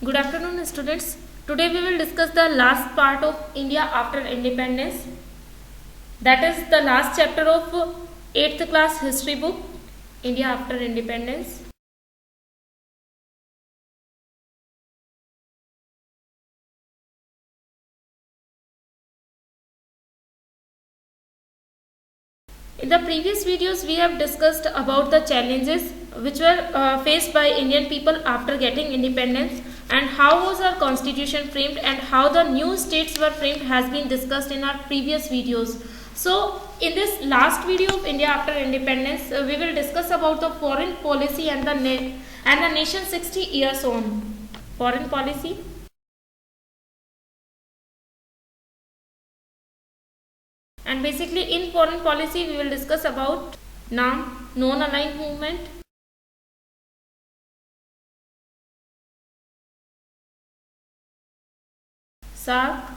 Good afternoon, students. Today we will discuss the last part of India after independence. That is the last chapter of 8th class history book, India after independence. In the previous videos, we have discussed about the challenges which were faced by Indian people after getting independence, and how was our constitution framed and how the new states were framed has been discussed in our previous videos. So, in this last video of India after independence, we will discuss about the foreign policy and the nation 60 years on. Foreign policy. And basically in foreign policy we will discuss about NAM, non-aligned movement, SAARC,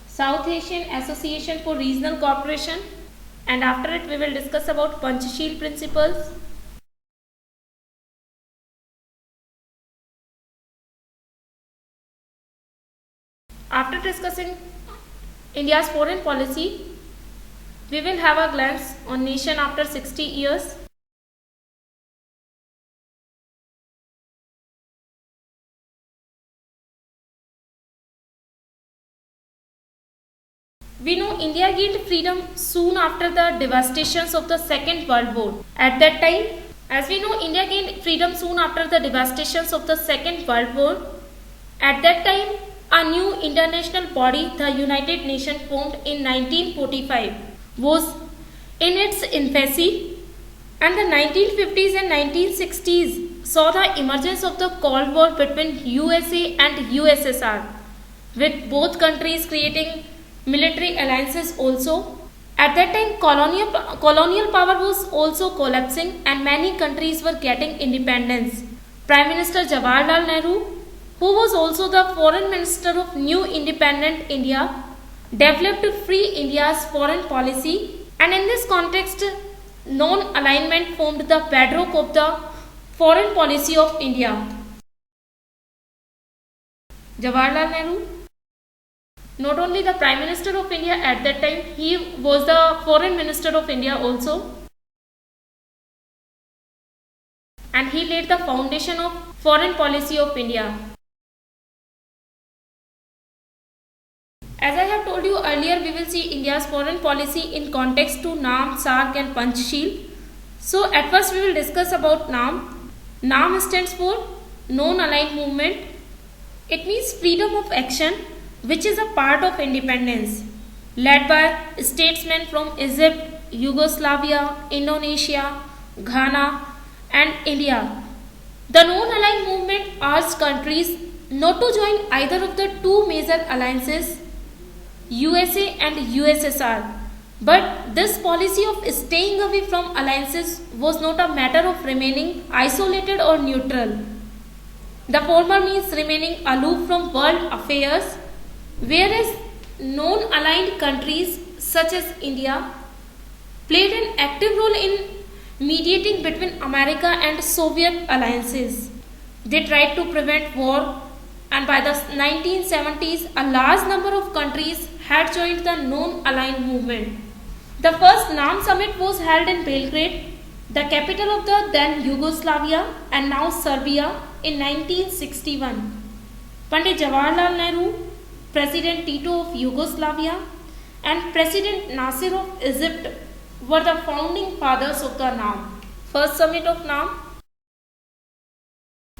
South Asian Association for Regional Cooperation, and after it we will discuss about Panchsheel principles. After discussing India's foreign policy, we will have a glance on nation after 60 years. We know India gained freedom soon after the devastations of the Second World War. At that time, as we know, India gained freedom soon after the devastations of the Second World War. At that time, a new international body, the United Nations, formed in 1945, was in its infancy, and the 1950s and 1960s saw the emergence of the Cold War between USA and USSR, with both countries creating military alliances also. At that time, colonial power was also collapsing and many countries were getting independence. Prime Minister Jawaharlal Nehru, who was also the foreign minister of new independent India, developed Free India's foreign policy, and in this context, non-alignment formed the bedrock of the foreign policy of India. Jawaharlal Nehru, not only the Prime Minister of India at that time, he was the Foreign Minister of India also, and he laid the foundation of foreign policy of India. As I have told you earlier, we will see India's foreign policy in context to NAM, SAARC and Panchsheel. So at first we will discuss about NAM. NAM stands for Non-Aligned Movement. It means freedom of action, which is a part of independence, led by statesmen from Egypt, Yugoslavia, Indonesia, Ghana and India. The non-aligned movement urged countries not to join either of the two major alliances, USA and USSR. But this policy of staying away from alliances was not a matter of remaining isolated or neutral. The former means remaining aloof from world affairs, whereas non-aligned countries such as India played an active role in mediating between America and Soviet alliances. They tried to prevent war, and by the 1970s a large number of countries had joined the non-aligned movement. The first NAM summit was held in Belgrade, the capital of the then Yugoslavia and now Serbia, in 1961. Pandit Jawaharlal Nehru, President Tito of Yugoslavia and President Nasser of Egypt were the founding fathers of the NAM. First summit of NAM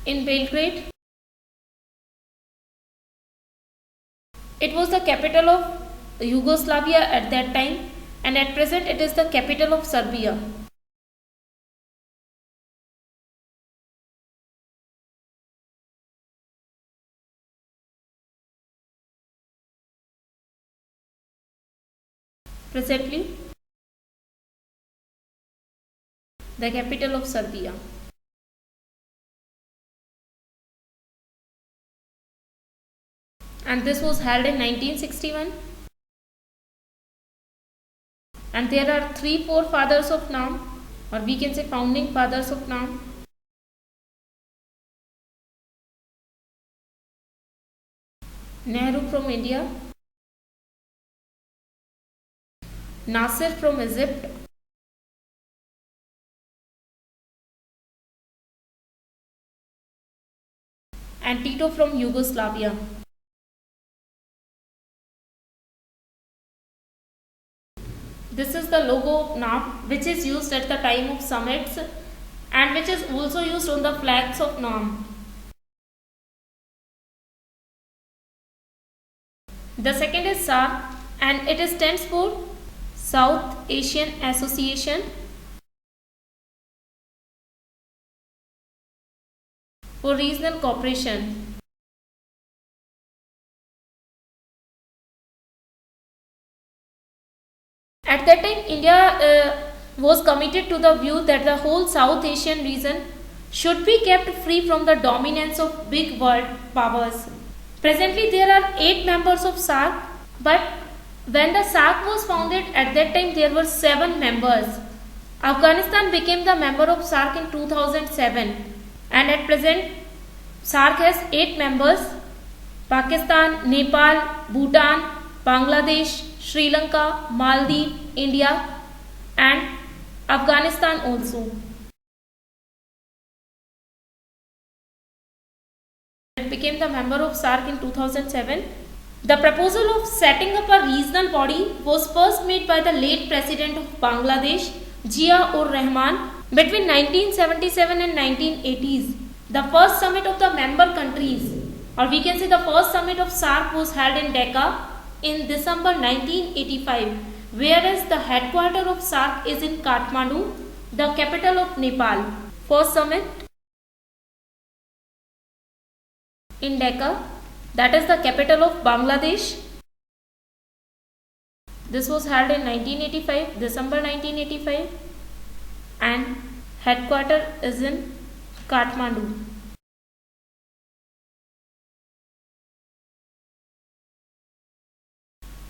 in Belgrade. It was the capital of Yugoslavia at that time, and at present it is the capital of Serbia. Presently, the capital of Serbia. And this was held in 1961. And there are 3 forefathers of NAM, or we can say founding fathers of NAM. Nehru from India, Nasser from Egypt, and Tito from Yugoslavia. This is the logo of NAM, which is used at the time of summits and which is also used on the flags of NAM. The second is SAARC, and it stands for South Asian Association for Regional Cooperation. At that time, India was committed to the view that the whole South Asian region should be kept free from the dominance of big world powers. Presently, there are 8 members of SAARC, but when the SAARC was founded, at that time there were 7 members. Afghanistan became the member of SAARC in 2007, and at present SAARC has 8 members: Pakistan, Nepal, Bhutan, Bangladesh, Sri Lanka, Maldives, India, and Afghanistan also. It became the member of SAARC in 2007. The proposal of setting up a regional body was first made by the late President of Bangladesh, Zia-ur-Rahman, between 1977 and 1980s. The first summit of the member countries, or we can say the first summit of SAARC, was held in Dhaka in December 1985, whereas the headquarters of SAARC is in Kathmandu, the capital of Nepal. First summit in Dhaka, that is the capital of Bangladesh. This was held in 1985, December 1985, and headquarters is in Kathmandu.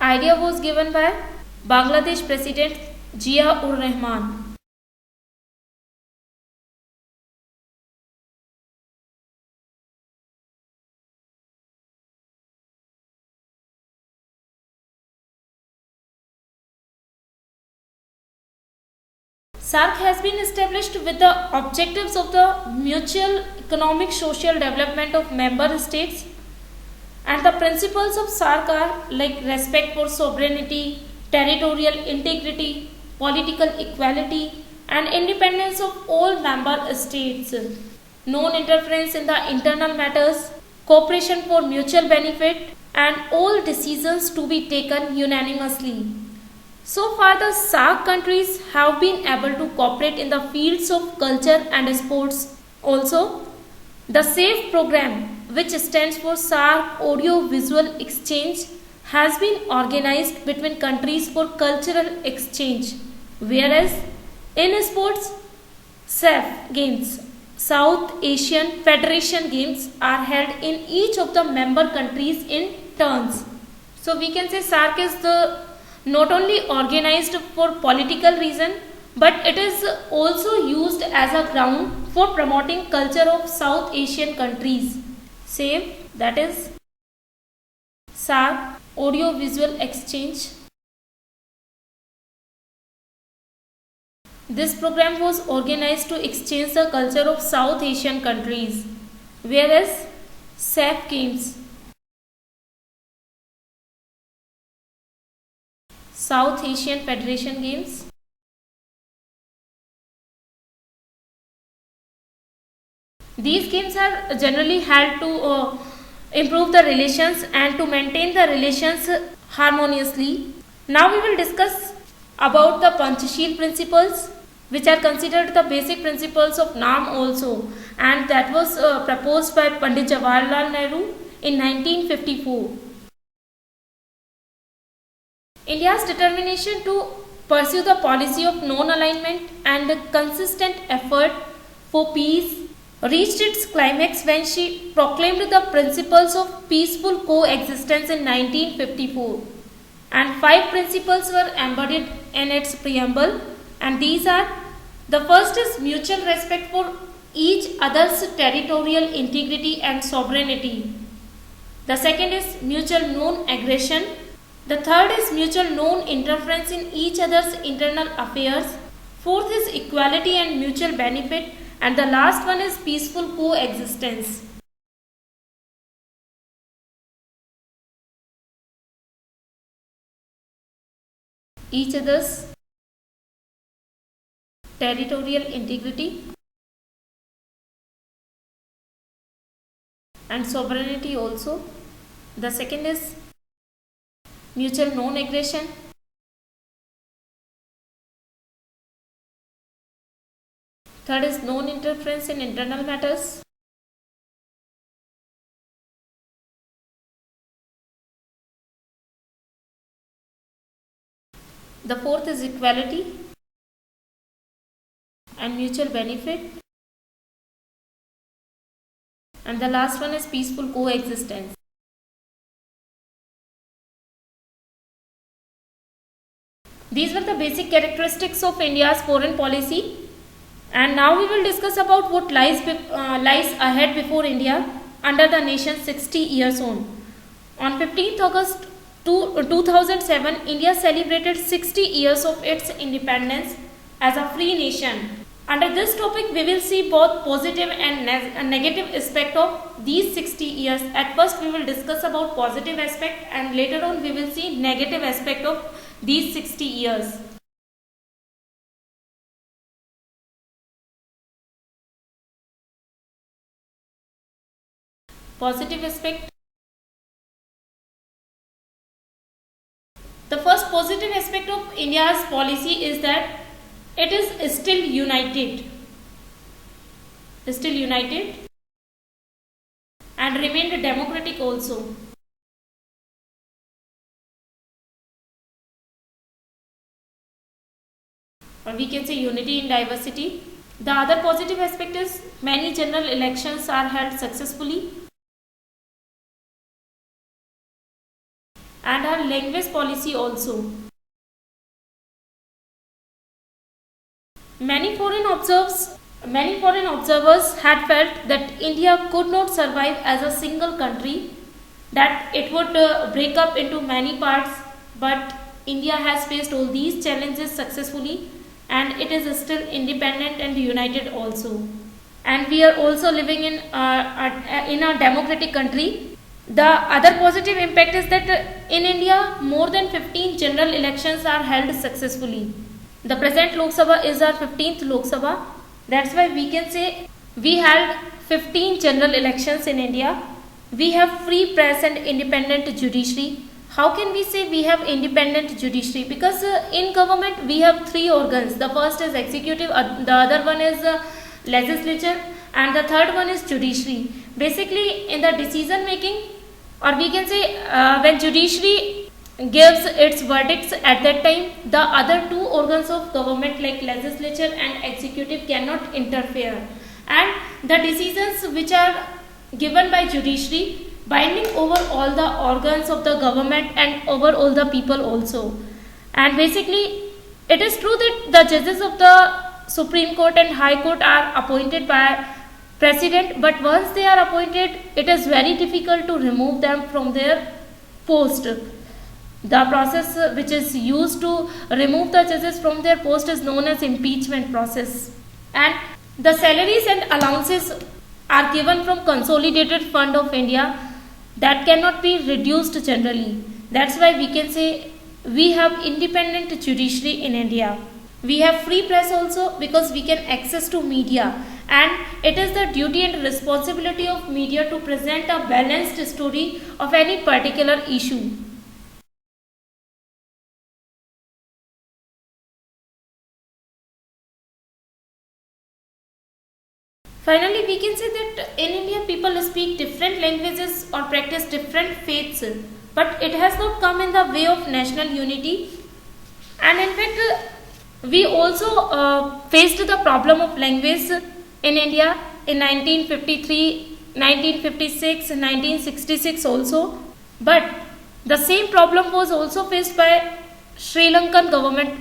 Idea was given by Bangladesh President Zia-ur-Rahman. SAARC has been established with the objectives of the mutual economic social development of member states, and the principles of SAARC are like respect for sovereignty, territorial integrity, political equality, and independence of all member states, non-interference in the internal matters, cooperation for mutual benefit, and all decisions to be taken unanimously. So far, the SAARC countries have been able to cooperate in the fields of culture and sports. Also, the SAFE program, which stands for SAARC Audio Visual Exchange, has been organized between countries for cultural exchange, whereas in sports, SAF Games, South Asian Federation Games, are held in each of the member countries in turns. So we can say SAARC is not only organized for political reason, but it is also used as a ground for promoting culture of South Asian countries. SAFE, that is SAARC Audio Visual Exchange. This program was organized to exchange the culture of South Asian countries, whereas SAF Games, South Asian Federation Games, these games are generally held to improve the relations and to maintain the relations harmoniously. Now we will discuss about the Panchasheel principles, which are considered the basic principles of NAM also, and that was proposed by Pandit Jawaharlal Nehru in 1954. India's determination to pursue the policy of non-alignment and consistent effort for peace reached its climax when she proclaimed the principles of peaceful coexistence in 1954, and 5 principles were embodied in its preamble, and these are: the first is mutual respect for each other's territorial integrity and sovereignty. The second is mutual non-aggression. The third is mutual non-interference in each other's internal affairs. Fourth is equality and mutual benefit. And the last one is peaceful coexistence. Each other's territorial integrity and sovereignty also. The second is mutual non-aggression. Third is non-interference in internal matters. The fourth is equality and mutual benefit. And the last one is peaceful coexistence. These were the basic characteristics of India's foreign policy. And now we will discuss about what lies ahead before India under the nation's 60 years on. On 15th August 2007, India celebrated 60 years of its independence as a free nation. Under this topic, we will see both positive and negative aspect of these 60 years. At first, we will discuss about positive aspect, and later on we will see negative aspect of these 60 years. Positive aspect. The first positive aspect of India's policy is that it is still united and remained democratic also. Or we can say unity in diversity. The other positive aspect is many general elections are held successfully. And our language policy also. Many foreign observers had felt that India could not survive as a single country, that it would break up into many parts, but India has faced all these challenges successfully and it is still independent and united also. And we are also living in a democratic country. The other positive impact is that in India, more than 15 general elections are held successfully. The present Lok Sabha is our 15th Lok Sabha. That's why we can say we held 15 general elections in India. We have free press and independent judiciary. How can we say we have independent judiciary? Because in government we have three organs. The first is executive, the other one is legislature, and the third one is judiciary. Basically, in the decision making, or we can say when judiciary gives its verdicts, at that time the other two organs of government like legislature and executive cannot interfere, and the decisions which are given by judiciary binding over all the organs of the government and over all the people also. And basically it is true that the judges of the Supreme Court and High Court are appointed by President, but once they are appointed, it is very difficult to remove them from their post. The process which is used to remove the judges from their post is known as impeachment process. And the salaries and allowances are given from Consolidated Fund of India, that cannot be reduced generally. That's why we can say we have independent judiciary in India. We have free press also because we can access to media, and it is the duty and responsibility of media to present a balanced story of any particular issue. Finally, we can say that in India people speak different languages or practice different faiths, but it has not come in the way of national unity. And in fact, we also faced the problem of language in India in 1953, 1956, 1966 also. But the same problem was also faced by Sri Lankan government.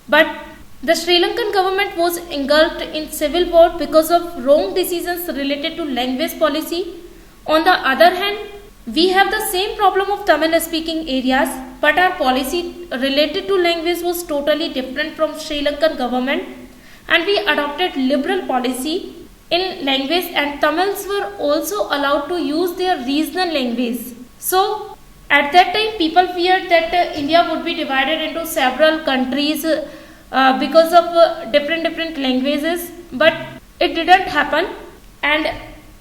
But the Sri Lankan government was engulfed in civil war because of wrong decisions related to language policy. On the other hand, We have the same problem of Tamil speaking areas, but our policy related to language was totally different from Sri Lankan government, and we adopted liberal policy in language, and Tamils were also allowed to use their regional language. So at that time people feared that India would be divided into several countries because of different languages, but it didn't happen, and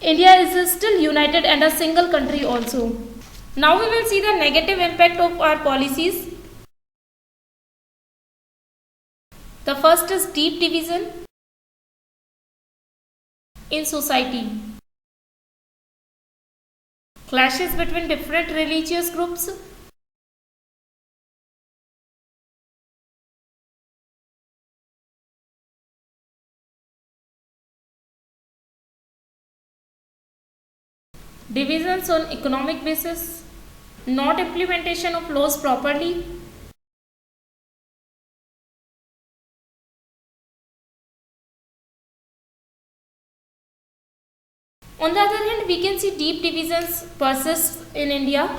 India is still united and a single country also. Now we will see the negative impact of our policies. The first is deep division in society. Clashes between different religious groups. Divisions on economic basis. Not implementation of laws properly. On the other hand, we can see deep divisions persist in India.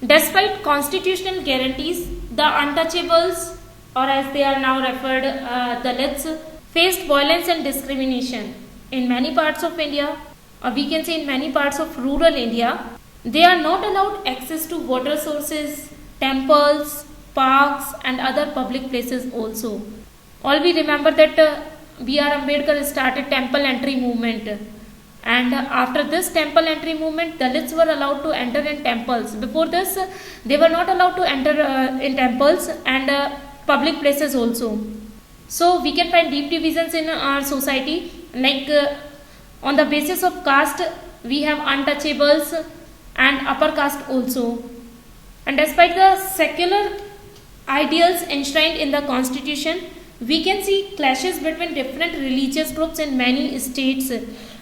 Despite constitutional guarantees, the untouchables, or as they are now referred, Dalits, faced violence and discrimination. In many parts of India, or we can say in many parts of rural India, they are not allowed access to water sources, temples, parks and other public places also. All we remember that B.R. Ambedkar started temple entry movement, and after this temple entry movement, Dalits were allowed to enter in temples. Before this, they were not allowed to enter in temples and public places also. So we can find deep divisions in our society, like on the basis of caste we have untouchables and upper caste also. And despite the secular ideals enshrined in the constitution, we can see clashes between different religious groups in many states,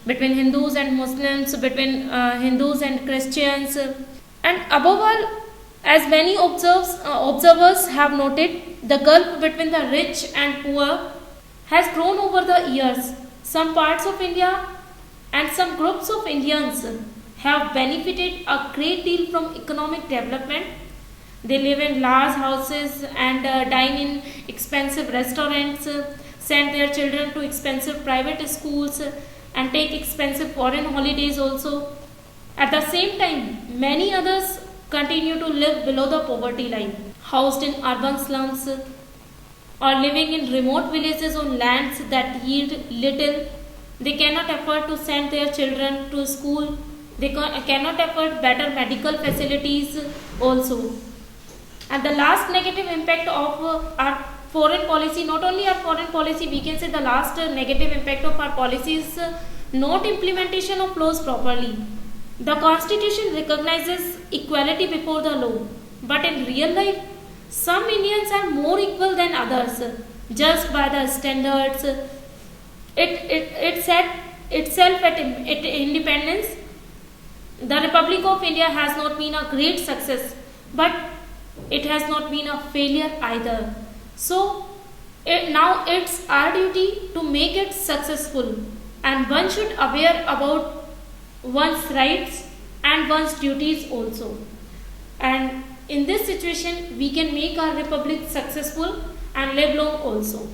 between Hindus and Muslims, between Hindus and Christians, and above all, as many observers have noted, the gulf between the rich and poor has grown over the years. Some parts of India and some groups of Indians have benefited a great deal from economic development. They live in large houses and dine in expensive restaurants, send their children to expensive private schools and take expensive foreign holidays also. At the same time, many others continue to live below the poverty line, housed in urban slums or living in remote villages on lands that yield little. They cannot afford to send their children to school. They cannot afford better medical facilities also. And the last negative impact of our foreign policy, not only our foreign policy, we can say the last negative impact of our policy is not implementation of laws properly. The constitution recognizes equality before the law, but in real life, some Indians are more equal than others, just by the standards. It set itself at independence. The Republic of India has not been a great success, but it has not been a failure either. So now it's our duty to make it successful, and one should aware about one's rights and one's duties also. And in this situation, we can make our republic successful and live long also.